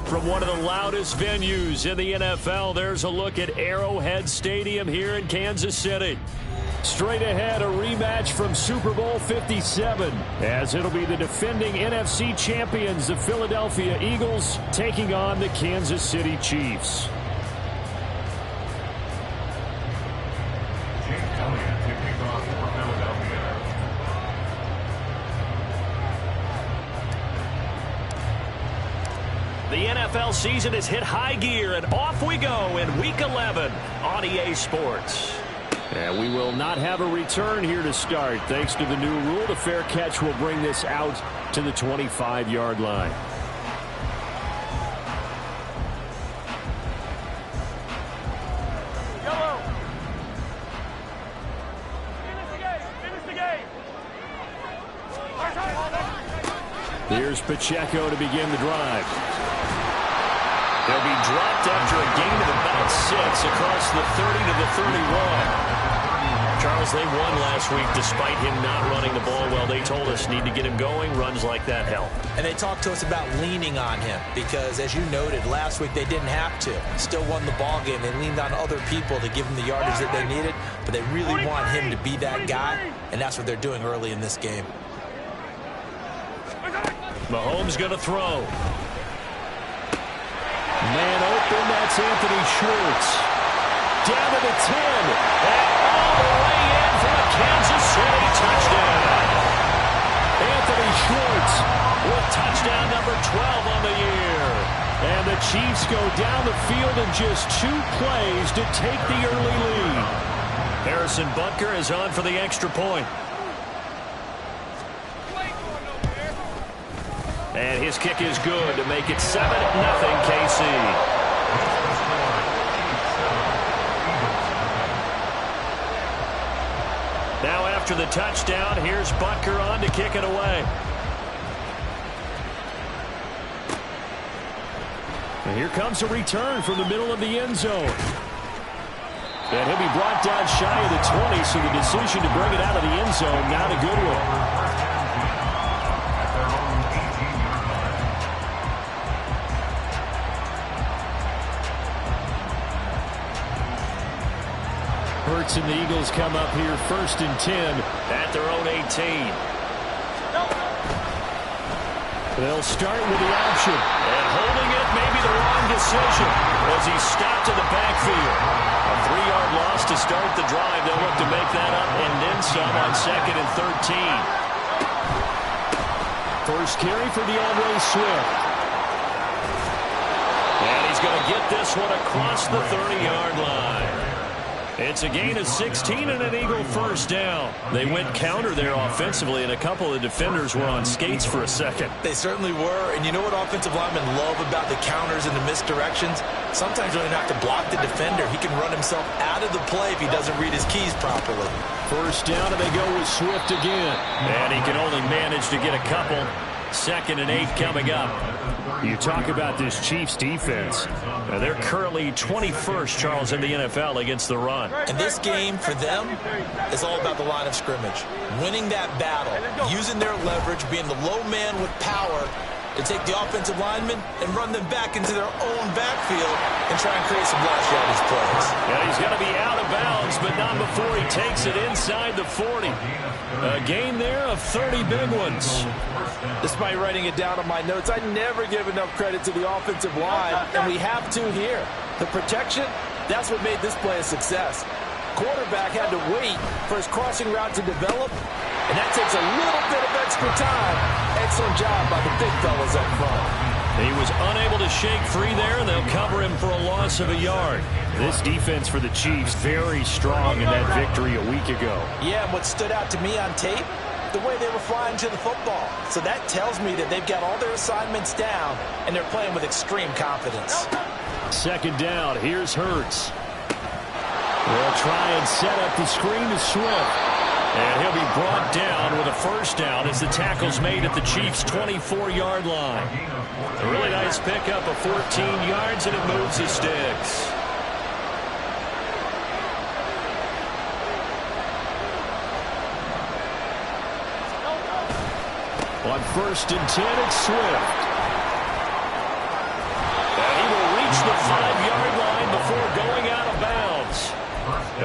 From one of the loudest venues in the NFL, there's a look at Arrowhead Stadium here in Kansas City. Straight ahead, a rematch from Super Bowl 57, as it'll be the defending NFC champions, the Philadelphia Eagles, taking on the Kansas City Chiefs. The NFL season has hit high gear, and off we go in Week 11 on EA Sports. And we will not have a return here to start. Thanks to the new rule, the fair catch will bring this out to the 25-yard line. Here's Pacheco to begin the drive. They'll be dropped after a gain of about 6 across the 30 to the 31. Charles, they won last week despite him not running the ball well. They told us need to get him going. Runs like that help. And they talked to us about leaning on him because, as you noted, last week they didn't have to. Still won the ball game. They leaned on other people to give them the yardage that they needed, but they really want him to be that guy, and that's what they're doing early in this game. Mahomes going to throw. Man open, that's Anthony Schwartz. Down to the 10. And all the way in for a Kansas City touchdown. Anthony Schwartz with touchdown number 12 on the year. And the Chiefs go down the field in just 2 plays to take the early lead. Harrison Butker is on for the extra point. And his kick is good to make it 7-0 KC. Now after the touchdown, here's Butker on to kick it away. And here comes a return from the middle of the end zone. And he'll be brought down shy of the 20, so the decision to bring it out of the end zone, not a good one. Hurts and the Eagles come up here 1st and 10 at their own 18. They'll start with the option. And holding it may be the wrong decision as he's stopped in the backfield. A 3-yard loss to start the drive. They'll look to make that up and then some on 2nd and 13. First carry for DeAndre Swift. And he's going to get this one across the 30-yard line. It's a gain of 16 and an Eagle first down. They went counter there offensively, and a couple of defenders were on skates for a second. They certainly were, and you know what offensive linemen love about the counters and the misdirections? Sometimes you don't even have to block the defender. He can run himself out of the play if he doesn't read his keys properly. First down, and they go with Swift again. And he can only manage to get a couple. 2nd and 8 coming up. You talk about this Chiefs defense. They're currently 21st, Charles, in the NFL against the run. And this game for them is all about the line of scrimmage. Winning that battle, using their leverage, being the low man with power to take the offensive linemen and run them back into their own backfield and try and create some blast yardage plays. Yeah, he's going to be out of bounds, but not before he takes it inside the 40. A gain there of 30 big ones. Despite writing it down on my notes, I never give enough credit to the offensive line, and we have to here. The protection, that's what made this play a success. Quarterback had to wait for his crossing route to develop, and that takes a little bit of extra time. Excellent job by the big fellas up front. He was unable to shake free there, and they'll cover him for a loss of a yard. This defense for the Chiefs very strong in that victory a week ago. Yeah, and what stood out to me on tape, the way they were flying to the football. So that tells me that they've got all their assignments down, and they're playing with extreme confidence. 2nd down, here's Hurts. They'll try and set up the screen to Swift. And he'll be brought down with a first down as the tackle's made at the Chiefs' 24-yard line. A really nice pickup of 14 yards, and it moves the sticks. On 1st and 10, it's Swift.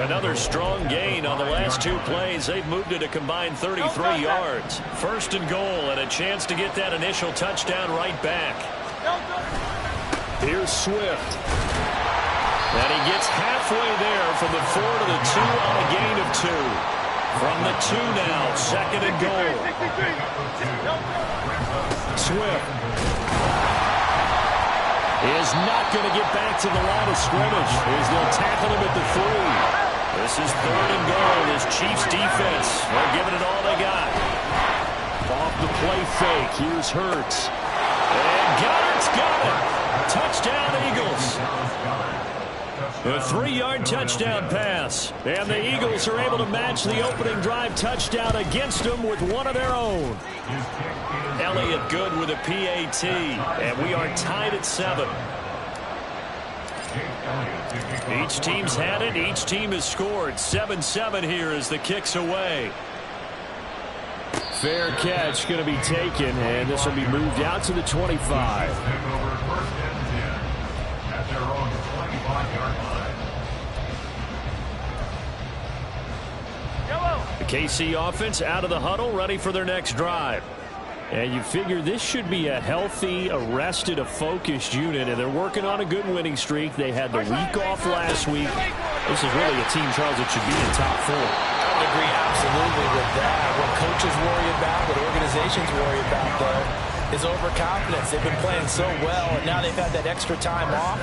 Another strong gain on the last 2 plays. They've moved it a combined 33 yards. First and goal, and a chance to get that initial touchdown right back. Here's Swift. And he gets halfway there from the 4 to the 2 on a gain of 2. From the 2 now, second and goal. Swift is not going to get back to the line of scrimmage as they'll tackle him at the 3. This is third and goal. This Chiefs defense, they're giving it all they got. Off the play fake, here's Hurts. And Goddard's got it. Touchdown, Eagles. A 3-yard touchdown pass. And the Eagles are able to match the opening drive touchdown against them with one of their own. Elliott good with a PAT. And we are tied at 7. Each team's had it. Each team has scored. 7-7 here as the kick's away. Fair catch going to be taken, and this will be moved out to the 25. The KC offense out of the huddle, ready for their next drive. And you figure this should be a healthy, arrested, a focused unit, and they're working on a good winning streak. They had the week off last week. This is really a team, Charles, that should be in top 4. I would agree absolutely with that. What coaches worry about, what organizations worry about, though, is overconfidence. They've been playing so well, and now they've had that extra time off.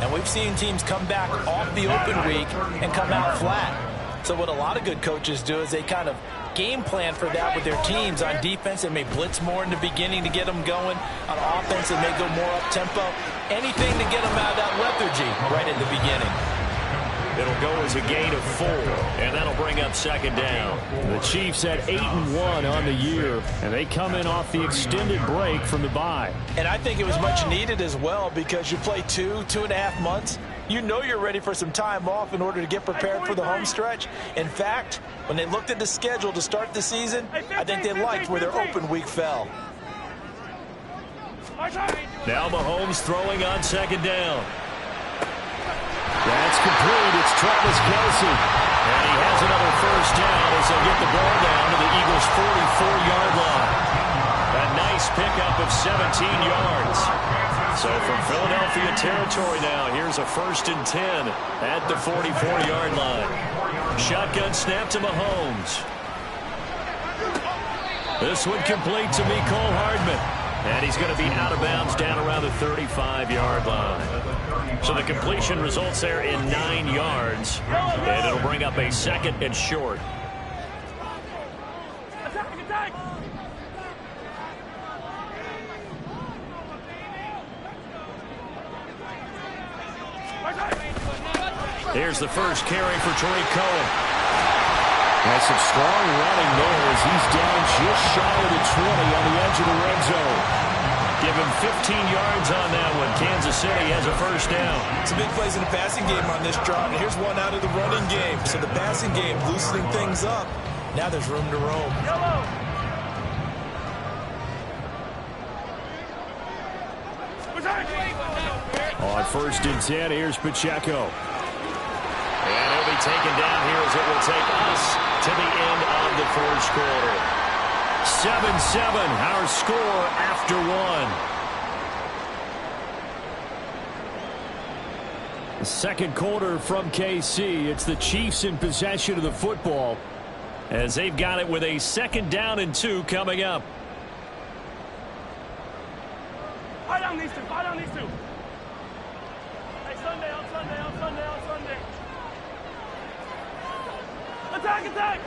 And we've seen teams come back off the open week and come out flat. So what a lot of good coaches do is they kind of game plan for that with their teams. On defense, they may blitz more in the beginning to get them going. On offense, they may go more up-tempo. Anything to get them out of that lethargy right at the beginning. It'll go as a gain of 4, and that'll bring up second down. The Chiefs at 8-1 on the year, and they come in off the extended break from the bye. And I think it was much needed as well because you play 2.5 months. You know you're ready for some time off in order to get prepared for the home stretch. In fact, when they looked at the schedule to start the season, I think they liked where their open week fell. Now Mahomes throwing on second down. That's complete. It's Travis Kelce. And he has another first down as they'll get the ball down to the Eagles' 44-yard line. A nice pickup of 17 yards. So from Philadelphia territory now, here's a 1st and 10 at the 44-yard line. Shotgun snap to Mahomes. This one complete to Mecole Hardman. And he's going to be out of bounds down around the 35-yard line. So the completion results there in 9 yards. And it'll bring up a 2nd and short. Here's the first carry for Tariq Cohen. Has some strong running there as he's down just shy of the 20 on the edge of the red zone. Give him 15 yards on that one. Kansas City has a first down. Some big plays in the passing game on this drive. And here's one out of the running game. So the passing game loosening things up. Now there's room to roam. On 1st and 10, here's Pacheco. And he'll be taken down here as it will take us to the end of the first quarter. 7-7, our score after 1. The second quarter from KC. It's the Chiefs in possession of the football as they've got it with a 2nd down and 2 coming up. Fire down these two. Fire down these two. Hey, Sunday, on Sunday, on Sunday, on Sunday. Attack, attack.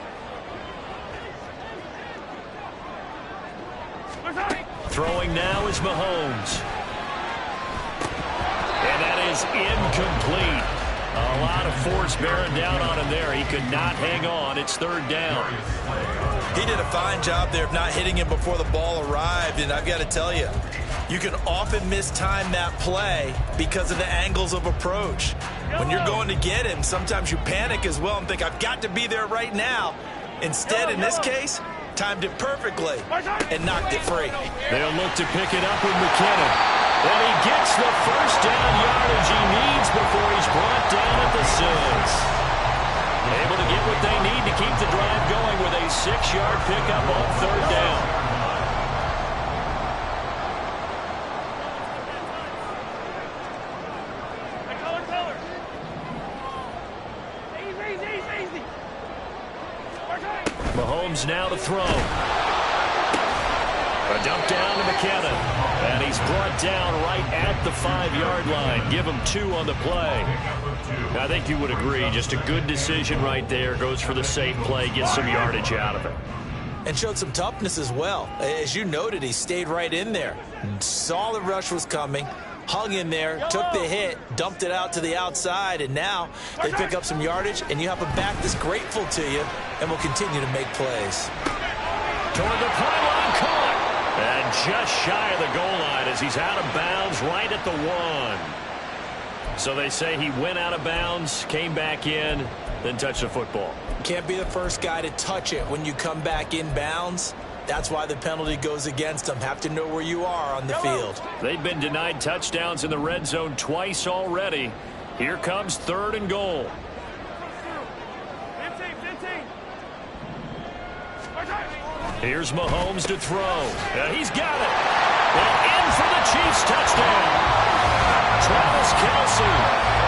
Throwing now is Mahomes. And that is incomplete. A lot of force bearing down on him there. He could not hang on. It's 3rd down. He did a fine job there of not hitting him before the ball arrived. And I've got to tell you, you can often mistime that play because of the angles of approach. When you're going to get him, sometimes you panic as well and think, I've got to be there right now. Instead, in this case, timed it perfectly and knocked it free. They'll look to pick it up with McKinnon. And he gets the first down yardage he needs before he's brought down at the 6. what they need to keep the drive going with a 6-yard pickup on 3rd down. Mahomes now to throw. A dump down to McKinnon. And he's brought down right at the 5-yard line. Give him 2 on the play. I think you would agree. Just a good decision right there. Goes for the safe play. Gets some yardage out of it. And showed some toughness as well. As you noted, he stayed right in there. Saw the rush was coming. Hung in there, took the hit, dumped it out to the outside, and now they pick up some yardage, and you have a back that's grateful to you and will continue to make plays. Toward the pylon, caught. And just shy of the goal line as he's out of bounds right at the 1. So they say he went out of bounds, came back in, then touched the football. Can't be the first guy to touch it when you come back in bounds. That's why the penalty goes against them. Have to know where you are on the field. They've been denied touchdowns in the red zone twice already. Here comes 3rd and goal. Here's Mahomes to throw. He's got it. And in for the Chiefs touchdown. Travis Kelce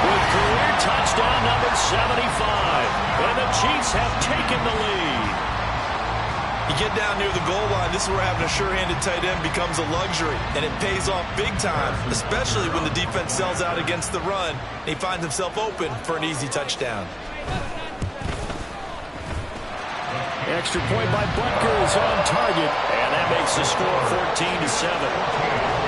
with career touchdown number 75. And the Chiefs have taken the lead. You get down near the goal line, this is where having a sure-handed tight end becomes a luxury, and it pays off big time, especially when the defense sells out against the run, and he finds himself open for an easy touchdown. Extra point by Butker is on target, and that makes the score 14-7.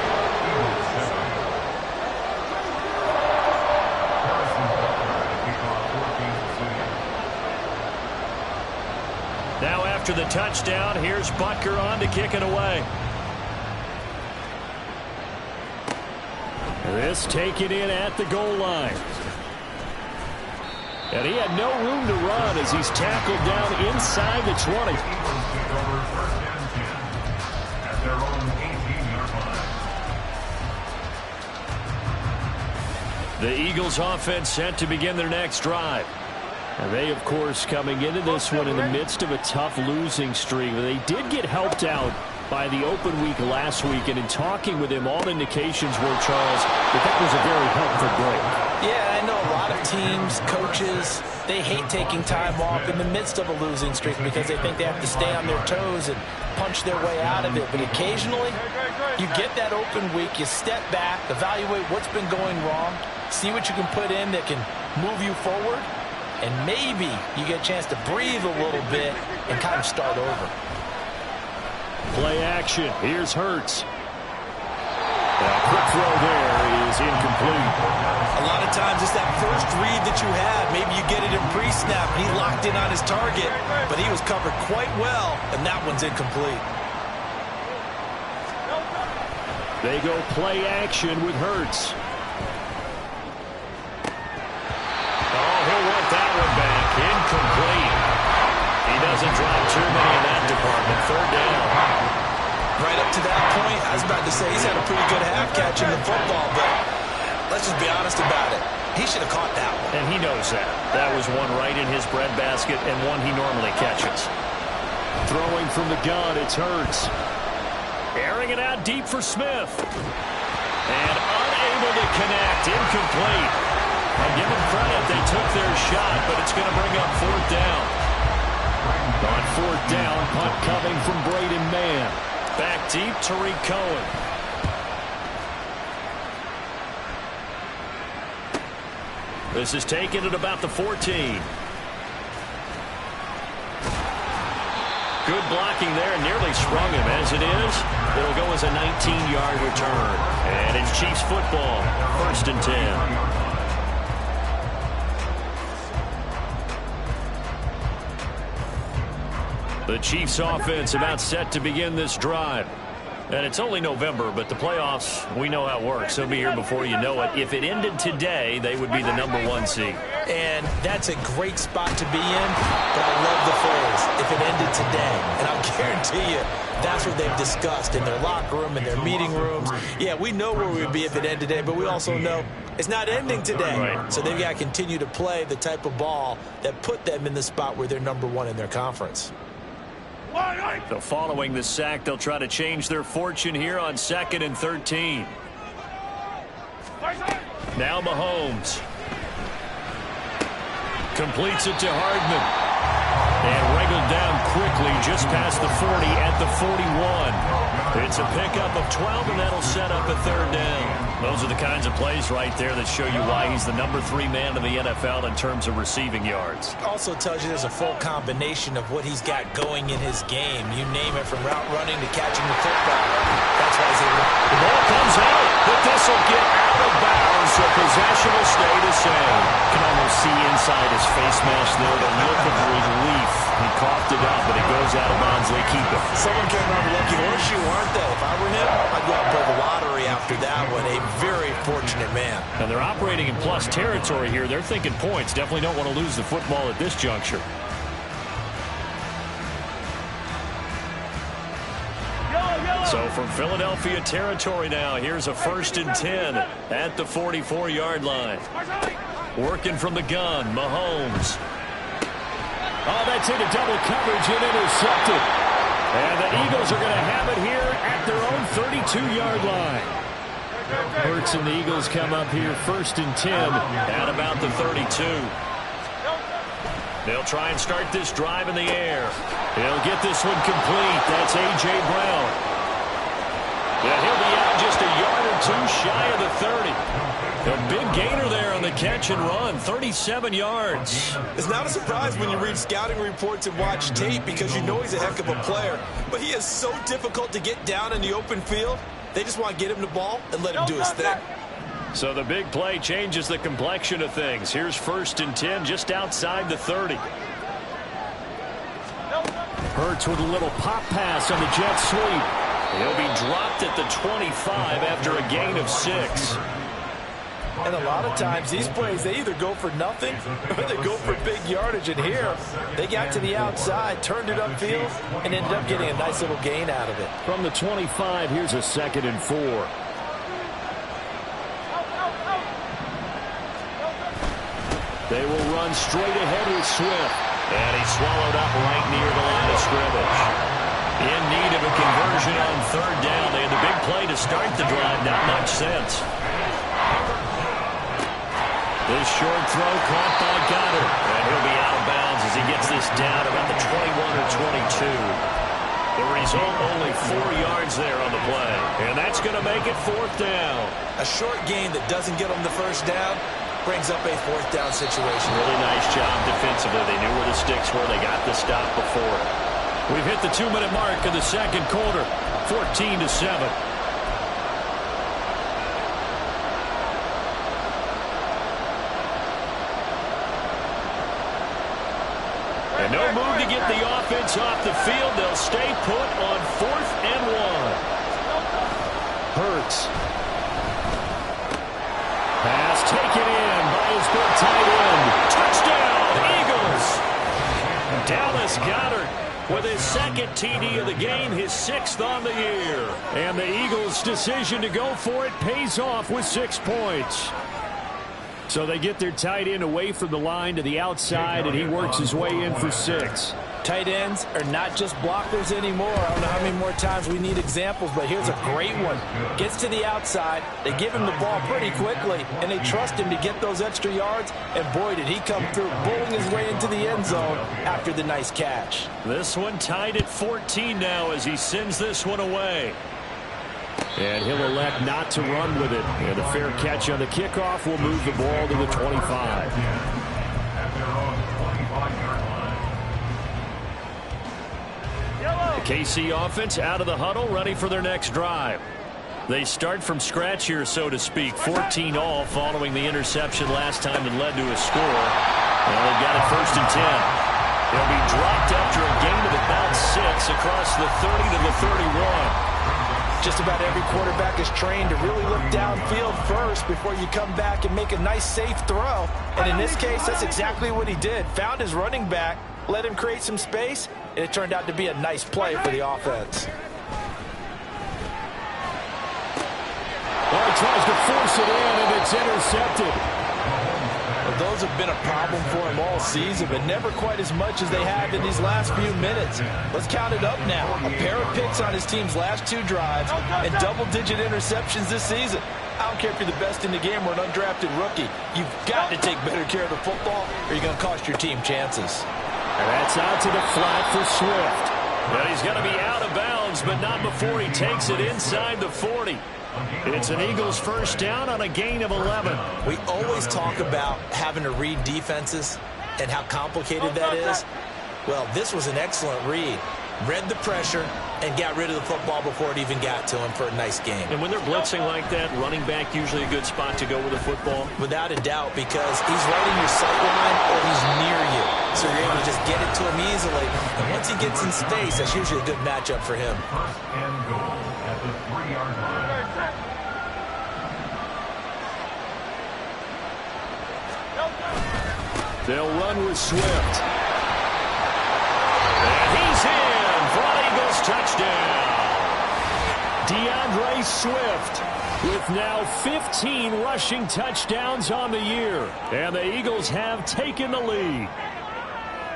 Now after the touchdown, here's Butker on to kick it away. This taken in at the goal line. And he had no room to run as he's tackled down inside the 20. The Eagles offense set to begin their next drive. And they, of course, coming into this one in the midst of a tough losing streak. They did get helped out by the open week last week. And in talking with him, all indications were, Charles, that was a very helpful break. Yeah, I know a lot of teams, coaches, they hate taking time off in the midst of a losing streak because they think they have to stay on their toes and punch their way out of it. But occasionally, you get that open week, you step back, evaluate what's been going wrong, see what you can put in that can move you forward, and maybe you get a chance to breathe a little bit and kind of start over. Play action. Here's Hurts. A quick throw there is incomplete. A lot of times it's that first read that you have. Maybe you get it in pre-snap. He locked in on his target, but he was covered quite well, and that one's incomplete. They go play action with Hurts. He'll want that one back. Incomplete. He doesn't drop too many in that department. 3rd down. Right up to that point, I was about to say he's had a pretty good half catching the football, but let's just be honest about it. He should have caught that one. And he knows that. That was one right in his breadbasket and one he normally catches. Throwing from the gun, it's Hurts. Airing it out deep for Smith. And unable to connect. Incomplete. And give them credit, they took their shot, but it's going to bring up 4th down. On 4th down, punt coming from Braden Mann. Back deep, Tariq Cohen. This is taken at about the 14. Good blocking there, nearly sprung him. As it is, it'll go as a 19-yard return. And it's Chiefs football, 1st and 10. The Chiefs offense about set to begin this drive. And it's only November, but the playoffs, we know how it works. They'll be here before you know it. If it ended today, they would be the #1 seed. And that's a great spot to be in, but I love the phrase, if it ended today. And I'll guarantee you, that's what they've discussed in their locker room, in their meeting rooms. Yeah, we know where we would be if it ended today, but we also know it's not ending today. Right. So they've got to continue to play the type of ball that put them in the spot where they're #1 in their conference. So following the sack, they'll try to change their fortune here on 2nd and 13. Now Mahomes. Completes it to Hardman. And wriggled down quickly just past the 40 at the 41. It's a pickup of 12, and that'll set up a 3rd down. Those are the kinds of plays right there that show you why he's the #3 man in the NFL in terms of receiving yards. Also tells you there's a full combination of what he's got going in his game. You name it, from route running to catching the football. That's why he's able to... The ball comes out, but this will get out of bounds, so possession will stay the same. You can almost see inside his face mask there the look of relief. He coughed it out, but it goes out of bounds. They keep it. Someone came around a lucky horseshoe, aren't they? If I were him, I'd go out and play the lottery after that one. A very fortunate man. And they're operating in plus territory here. They're thinking points. Definitely don't want to lose the football at this juncture. So from Philadelphia territory now, here's a 1st and 10 at the 44-yard line. Working from the gun, Mahomes. Oh, that's into double coverage and intercepted. And the Eagles are going to have it here at their own 32-yard line. Hurts and the Eagles come up here 1st and 10 at about the 32. They'll try and start this drive in the air. He'll get this one complete. That's A.J. Brown. Yeah, he'll be out just a yard or 2 shy of the 30. A big gainer there on the catch and run, 37 yards. It's not a surprise when you read scouting reports and watch tape, because you know he's a heck of a player. But he is so difficult to get down in the open field. They just want to get him the ball and let him do his thing. So the big play changes the complexion of things. Here's 1st and 10 just outside the 30. Hurts with a little pop pass on the jet sweep. He'll be dropped at the 25 after a gain of 6. And a lot of times these plays, they either go for nothing or they go for big yardage. And here, they got to the outside, turned it upfield, and ended up getting a nice little gain out of it. From the 25, here's a 2nd and 4. They will run straight ahead with Swift. And he's swallowed up right near the line of scrimmage. In need of a conversion on 3rd down. They had the big play to start the drive. Not much sense. This short throw caught by Goddard. And he'll be out of bounds as he gets this down about the 21 or 22. The result, only 4 yards there on the play. And that's going to make it 4th down. A short gain that doesn't get them the 1st down brings up a 4th down situation. Really nice job defensively. They knew where the sticks were. They got the stop before it. We've hit the 2-minute mark of the 2nd quarter, 14-7. And no move to get the offense off the field. They'll stay put on 4th and 1. Hurts. Pass taken in by his big tight end. Touchdown, Eagles! Dallas Goedert with his 2nd TD of the game, his 6th on the year. And the Eagles' decision to go for it pays off with 6 points. So they get their tight end away from the line to the outside, and he works his way in for 6. Tight ends are not just blockers anymore. I don't know how many more times we need examples, but here's a great one. Gets to the outside, they give him the ball pretty quickly, and they trust him to get those extra yards, and boy, did he come through, bowling his way into the end zone after the nice catch. This one tied at 14 now as he sends this one away. And he'll elect not to run with it. And a fair catch on the kickoff will move the ball to the 25. The KC offense out of the huddle, ready for their next drive. They start from scratch here, so to speak. 14 all following the interception last time that led to a score. And they've got it 1st and 10. They'll be dropped after a gain of about 6 across the 30 to the 31. Just about every quarterback is trained to really look downfield first before you come back and make a nice, safe throw. And in this case, that's exactly what he did. Found his running back, let him create some space, and it turned out to be a nice play for the offense. Well, he tries to force it in, and it's intercepted. Well, those have been a problem for him all season, but never quite as much as they have in these last few minutes. Let's count it up now. A pair of picks on his team's last 2 drives and double-digit interceptions this season. I don't care if you're the best in the game or an undrafted rookie. You've got to take better care of the football or you're going to cost your team chances. And that's out to the flat for Swift. But he's going to be out of bounds, but not before he takes it inside the 40. It's an Eagles first down on a gain of 11. We always talk about having to read defenses and how complicated that is. Well, this was an excellent read. Read the pressure and got rid of the football before it even got to him for a nice game. And when they're blitzing like that, running back usually a good spot to go with the football. Without a doubt, because he's right in your sight line or he's near you. So you're able to just get it to him easily. And once he gets in space, that's usually a good matchup for him. They'll run with Swift. And he's in for an Eagles touchdown. DeAndre Swift with now 15 rushing touchdowns on the year. And the Eagles have taken the lead.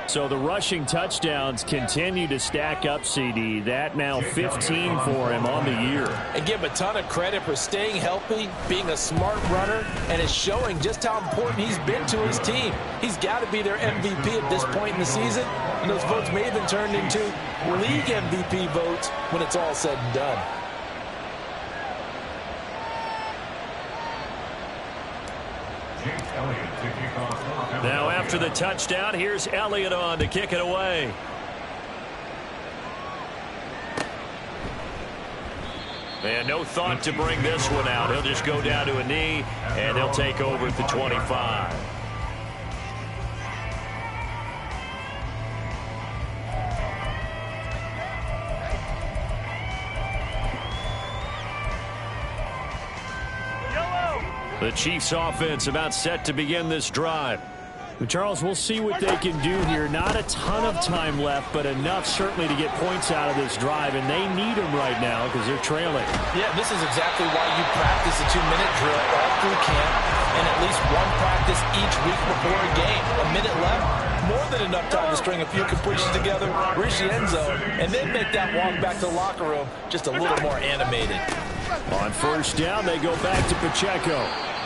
So the rushing touchdowns continue to stack up, CD. That now 15 for him on the year. And give him a ton of credit for staying healthy, being a smart runner, and it's showing just how important he's been to his team. He's got to be their MVP at this point in the season, and those votes may have been turned into league MVP votes when it's all said and done. Now after the touchdown, here's Elliott on to kick it away. And no thought to bring this one out. He'll just go down to a knee, and they'll take over at the 25. The Chiefs offense about set to begin this drive. Charles, we'll see what they can do here. Not a ton of time left, but enough certainly to get points out of this drive, and they need them right now because they're trailing. Yeah, this is exactly why you practice a 2-minute drill all through camp and at least one practice each week before a game. A minute left, more than enough time to string a few completions together, reach the end zone, and then make that walk back to the locker room just a little more animated. On first down, they go back to Pacheco.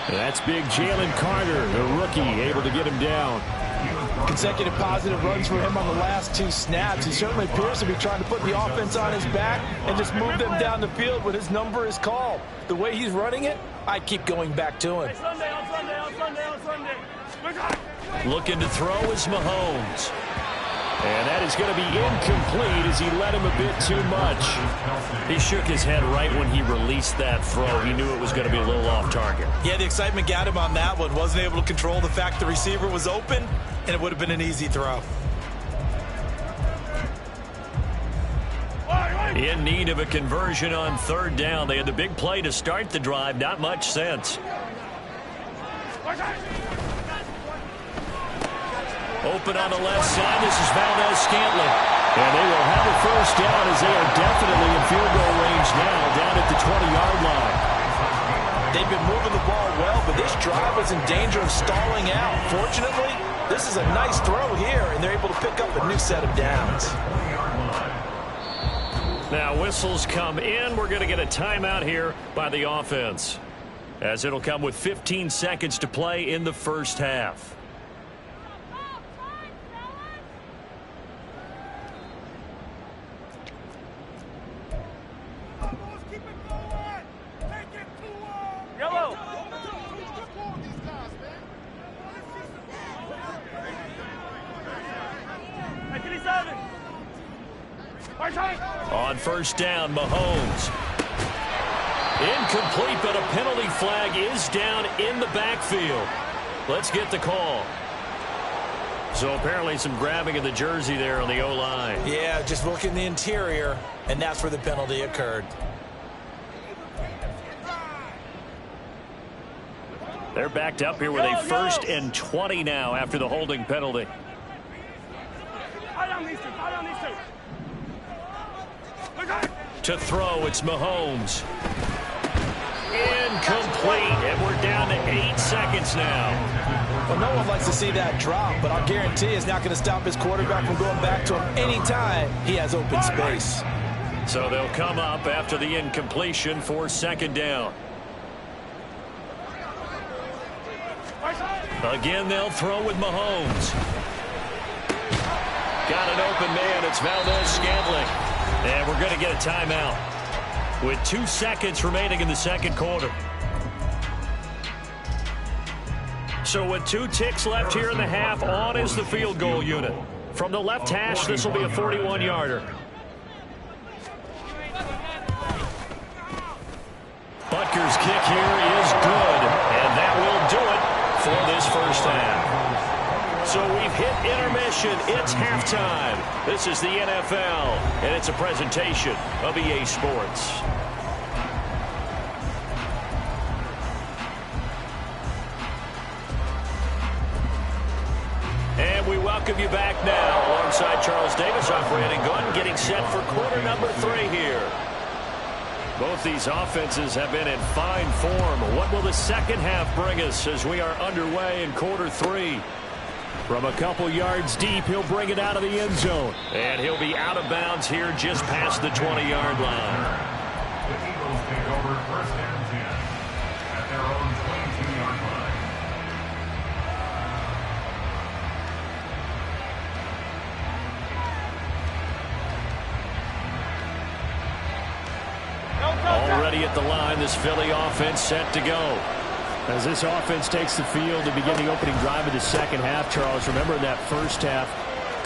That's big Jalen Carter, the rookie, able to get him down. Consecutive positive runs for him on the last 2 snaps. He certainly appears to be trying to put the offense on his back and just move them down the field when his number is called. The way he's running it, I keep going back to him. Looking to throw is Mahomes. And that is going to be incomplete as he let him a bit too much. He shook his head right when he released that throw. He knew it was going to be a little off target. Yeah, the excitement got him on that one. Wasn't able to control the fact the receiver was open, and it would have been an easy throw. In need of a conversion on third down. They had the big play to start the drive. Not much sense. Open on the left side. This is Valdez-Scantling. And they will have a first down as they are definitely in field goal range now, down at the 20-yard line. They've been moving the ball well, but this drive was in danger of stalling out. Fortunately, this is a nice throw here, and they're able to pick up a new set of downs. Now whistles come in. We're going to get a timeout here by the offense, as it'll come with 15 seconds to play in the first half. On first down, Mahomes. Incomplete, but a penalty flag is down in the backfield. Let's get the call. So apparently some grabbing of the jersey there on the O-line. Yeah, just looking the interior, and that's where the penalty occurred. They're backed up here with a 1st and 20 now after the holding penalty. To throw, it's Mahomes. Incomplete, and we're down to 8 seconds now. Well, no one likes to see that drop, but I'll guarantee it's not going to stop his quarterback from going back to him anytime he has open space. So they'll come up after the incompletion for 2nd down. Again, they'll throw with Mahomes. Got an open man. It's Valdez-Scantling. And we're going to get a timeout with 2 seconds remaining in the 2nd quarter. So with 2 ticks left here in the half, on is the field goal unit. From the left hash, this will be a 41-yarder. Butker's kick here is good, and that will do it for this 1st half. So we've hit intermission. It's halftime. This is the NFL, and it's a presentation of EA Sports. And we welcome you back now alongside Charles Davis, I'm Brandon Gordon, getting set for quarter number 3 here. Both these offenses have been in fine form. What will the 2nd half bring us as we are underway in quarter 3? From a couple yards deep, he'll bring it out of the end zone. And he'll be out of bounds here just past the 20-yard line. The Eagles take over 1st and 10 at their own 22-yard line. Already at the line, this Philly offense set to go. As this offense takes the field to begin the opening drive of the 2nd half, Charles, remember in that 1st half,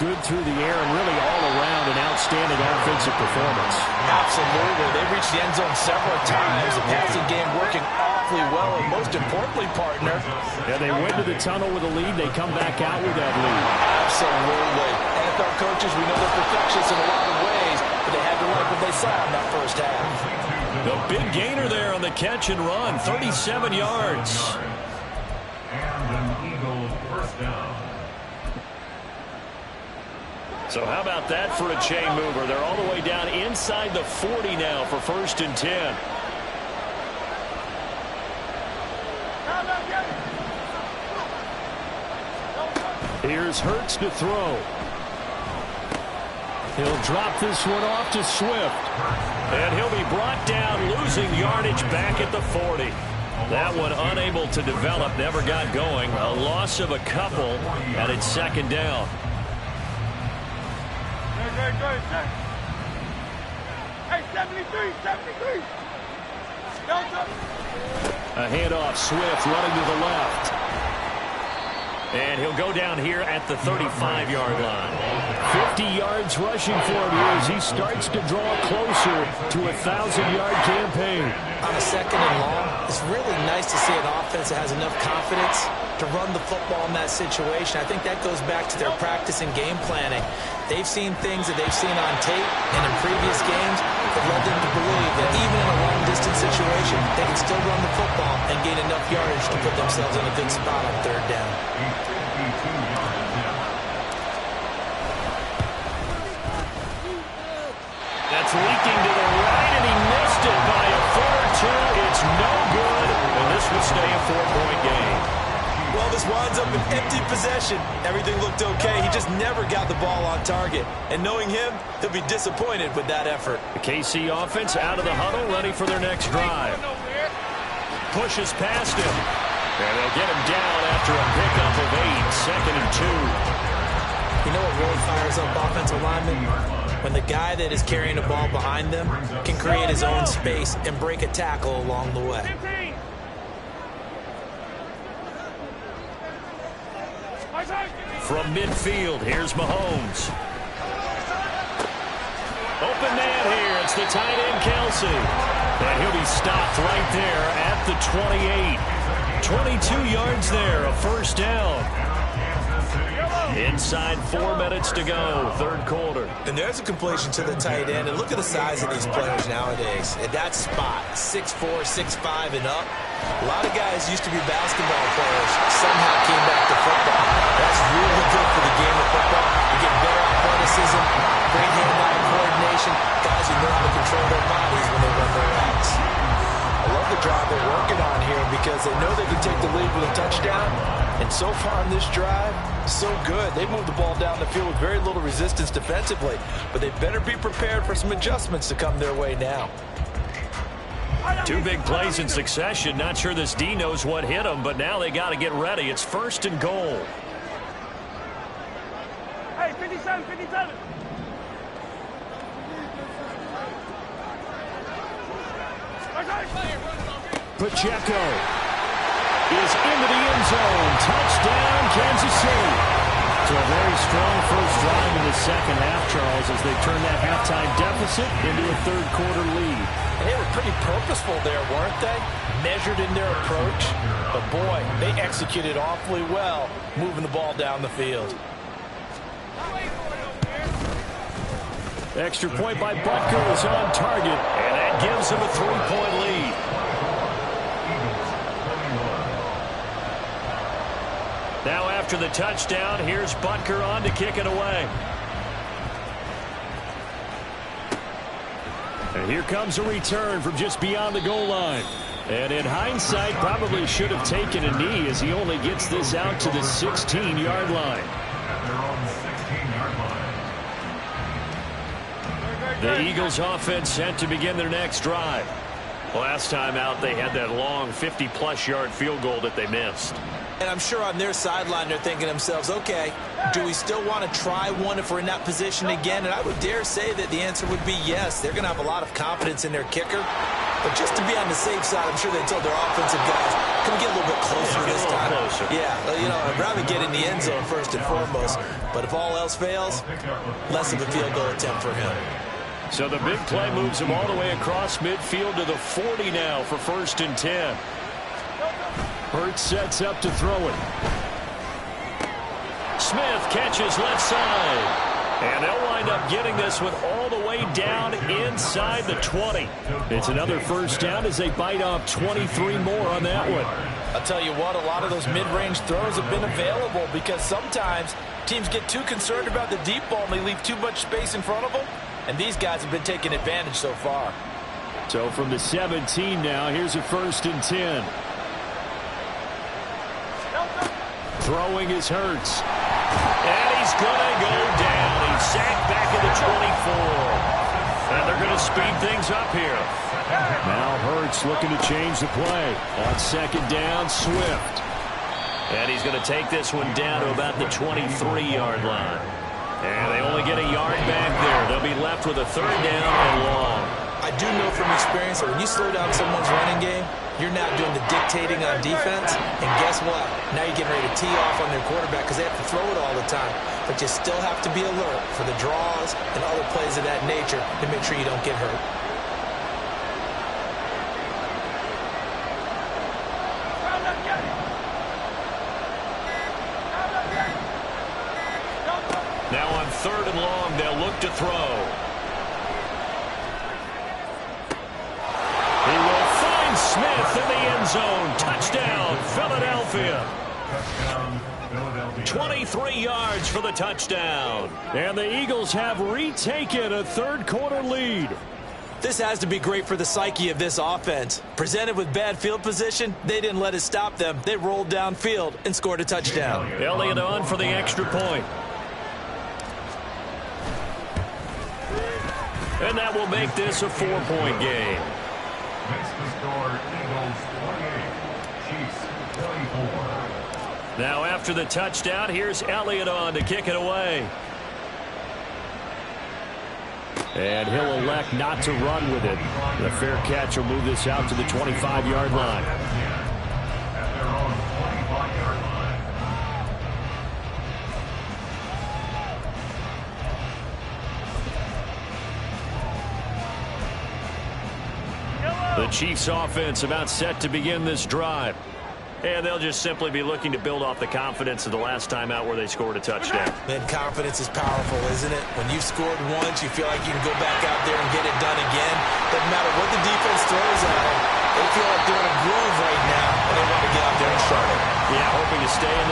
good through the air and really all around an outstanding offensive performance. Absolutely. They reached the end zone several times. The passing game working awfully well, and most importantly, partner. Yeah, they went to the tunnel with a lead. They come back out with that lead. Absolutely. NFL coaches, we know they're perfectionists in a lot of ways, but they had to like what they saw in that 1st half. The big gainer there on the catch and run, 37 yards. And an Eagle 1st down. So how about that for a chain mover? They're all the way down inside the 40 now for 1st and 10. Here's Hurts to throw. He'll drop this one off to Swift. And he'll be brought down, losing yardage back at the 40. That one unable to develop, never got going. A loss of a couple, and it's 2nd down. Hey, 73, 73. A handoff, Swift running to the left. And he'll go down here at the 35-yard line. 50 yards rushing for him here as he starts to draw closer to a 1,000-yard campaign. On a 2nd and long, it's really nice to see an offense that has enough confidence to run the football in that situation. I think that goes back to their practice and game planning. They've seen things that they've seen on tape and in previous games that led them to believe that even in a long-distance situation, they can still run the football and gain enough yardage to put themselves in a good spot on 3rd down. That's leaking to the right, and he missed it by a foot or 2. It's no good, and this will stay a 4-point game. Well, this winds up an empty possession. Everything looked okay. He just never got the ball on target. And knowing him, he'll be disappointed with that effort. The KC offense out of the huddle, ready for their next drive. Pushes past him. And they'll get him down after a pickup of 8, 2nd and 2. You know what really fires up offensive linemen? When the guy that is carrying the ball behind them can create his own space and break a tackle along the way. From midfield, here's Mahomes. Open man here. It's the tight end, Kelsey. And he'll be stopped right there at the 28. 22 yards there, a 1st down. Inside 4 minutes to go, third quarter. And there's a completion to the tight end. And look at the size of these players nowadays. At that spot, 6'4", 6'5", and up. A lot of guys used to be basketball players, somehow came back to football. That's really good for the game of football. You get better athleticism, great hand-eye coordination, guys who know how to control their bodies when they run their routes. I love the drive they're working on here because they know they can take the lead with a touchdown. And so far on this drive, so good. They moved the ball down the field with very little resistance defensively. But they better be prepared for some adjustments to come their way now. 2 big plays in succession. Not sure this D knows what hit him, but now they got to get ready. It's 1st and goal. Hey, 57, 57. Pacheco is into the end zone. Touchdown, Kansas City. So a very strong first drive in the second half, Charles, as they turn that halftime deficit into a third quarter lead. And they were pretty purposeful there, weren't they? Measured in their approach. But boy, they executed awfully well, moving the ball down the field. Extra point by Butker is on target, and that gives him a 3-point lead. Now after the touchdown, here's Butker on to kick it away. And here comes a return from just beyond the goal line. And in hindsight, probably should have taken a knee as he only gets this out to the 16-yard line. The Eagles offense set to begin their next drive. Last time out, they had that long 50-plus yard field goal that they missed. And I'm sure on their sideline they're thinking to themselves, okay, do we still want to try one if we're in that position again? And I would dare say that the answer would be yes. They're going to have a lot of confidence in their kicker. But just to be on the safe side, I'm sure they told their offensive guys, can we get a little bit closer this time? Yeah, you know, I'd rather get in the end zone first and foremost. But if all else fails, less of a field goal attempt for him. So the big play moves him all the way across midfield to the 40 now for 1st and 10. Hurts sets up to throw it. Smith catches left side. And they'll wind up getting this one all the way down inside the 20. It's another first down as they bite off 23 more on that one. I'll tell you what, a lot of those mid-range throws have been available because sometimes teams get too concerned about the deep ball and they leave too much space in front of them. And these guys have been taking advantage so far. So from the 17 now, here's a 1st and 10. Throwing is Hurts. And he's going to go down. He's sacked back at the 24. And they're going to speed things up here. Now Hurts looking to change the play. On 2nd down, Swift. And he's going to take this one down to about the 23-yard line. And they only get a yard back there. They'll be left with a 3rd down and long. I do know from experience that when you slow down someone's running game, you're now doing the dictating on defense. And guess what? Now you're getting ready to tee off on their quarterback because they have to throw it all the time. But you still have to be alert for the draws and other plays of that nature to make sure you don't get hurt. Now on 3rd and long, they'll look to throw. He will find Smith in the end zone. Touchdown, Philadelphia. 23 yards for the touchdown. And the Eagles have retaken a third quarter lead. This has to be great for the psyche of this offense. Presented with bad field position, they didn't let it stop them. They rolled downfield and scored a touchdown. Elliott on for the extra point. And that will make this a 4-point game. Makes the score Eagles 48, Chiefs 34. Now after the touchdown, here's Elliott on to kick it away. And he'll elect not to run with it. The fair catch will move this out to the 25-yard line. At their own 25-yard line. The Chiefs offense about set to begin this drive. And they'll just simply be looking to build off the confidence of the last time out where they scored a touchdown. Man, confidence is powerful, isn't it? When you've scored once, you feel like you can go back out there and get it done again. Doesn't matter what the defense throws at them. They feel like they're in a groove right now, and they want to get out there and start it. Yeah, hoping to stay in the